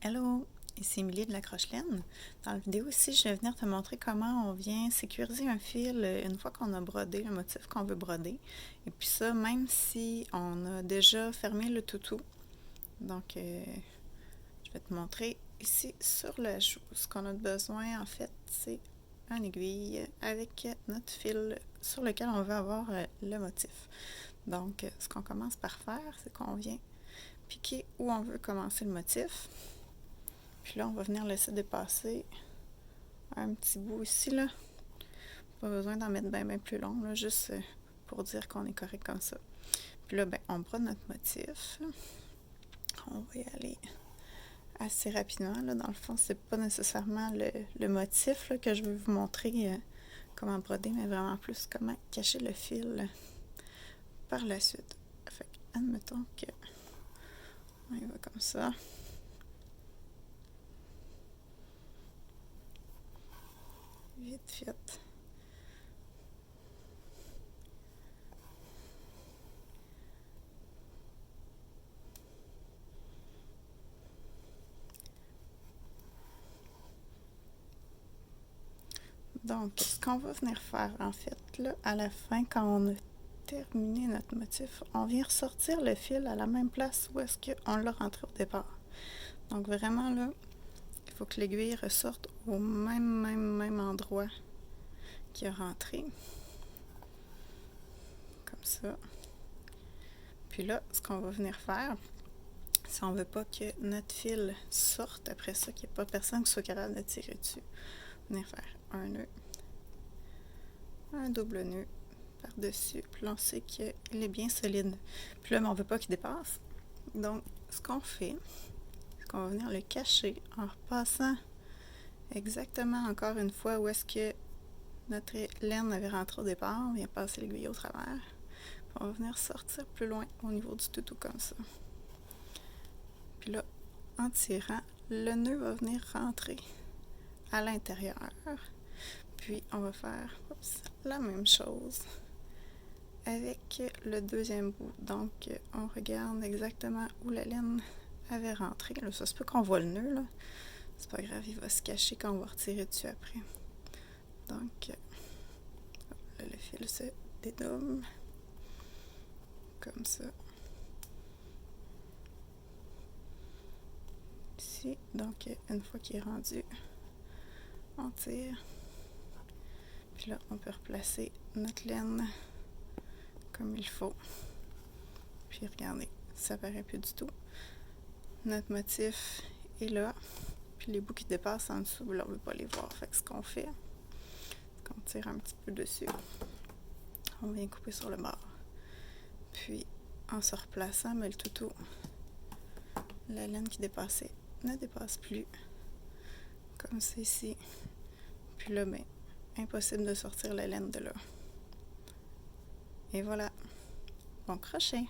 Hello, ici Émilie de la Croche-Laine. Dans la vidéo ici, je vais venir te montrer comment on vient sécuriser un fil une fois qu'on a brodé le motif qu'on veut broder. Et puis ça, même si on a déjà fermé le toutou. Donc, je vais te montrer ici sur la joue. Ce qu'on a besoin, en fait, c'est une aiguille avec notre fil sur lequel on veut avoir le motif. Donc, ce qu'on commence par faire, c'est qu'on vient piquer où on veut commencer le motif. Puis là, on va venir laisser dépasser un petit bout ici, là. Pas besoin d'en mettre bien plus long, là, juste pour dire qu'on est correct comme ça. Puis là, ben, on brode notre motif. On va y aller assez rapidement, là. Dans le fond, c'est pas nécessairement le motif là, que je veux vous montrer comment broder, mais vraiment plus comment cacher le fil par la suite. Fait que, admettons que on y va comme ça. Vite fait. Donc, ce qu'on va venir faire, en fait, là, à la fin, quand on a terminé notre motif, on vient ressortir le fil à la même place où est-ce qu'on l'a rentré au départ. Donc, vraiment, là, il faut que l'aiguille ressorte au même endroit qu'il a rentré. Comme ça. Puis là, ce qu'on va venir faire, si on ne veut pas que notre fil sorte après ça, qu'il n'y ait pas personne qui soit capable de tirer dessus, venir faire un nœud, un double nœud par-dessus, puis là on sait qu'il est bien solide. Puis là, mais on ne veut pas qu'il dépasse. Donc, ce qu'on fait, c'est qu'on va venir le cacher en repassant exactement encore une fois où est-ce que notre laine avait rentré au départ. On vient passer l'aiguille au travers. Puis on va venir sortir plus loin au niveau du toutou comme ça. Puis là, en tirant, le nœud va venir rentrer à l'intérieur. Puis on va faire la même chose avec le deuxième bout. Donc, on regarde exactement où la laine avait rentré. Là, ça se peut qu'on voit le nœud, là. C'est pas grave, il va se cacher quand on va retirer dessus après. Donc, là, le fil se dénomme. Comme ça. Ici, donc, une fois qu'il est rendu, on tire. Puis là, on peut replacer notre laine comme il faut. Puis regardez, ça paraît plus du tout. Notre motif est là. Puis les bouts qui dépassent en dessous, là, on ne veut pas les voir. Fait que ce qu'on fait, c'est qu'on tire un petit peu dessus. On vient couper sur le bord. Puis, en se replaçant, mais le toutou, la laine qui dépassait ne dépasse plus. Comme ça ici. Puis là, ben, impossible de sortir la laine de là. Et voilà. Bon crochet!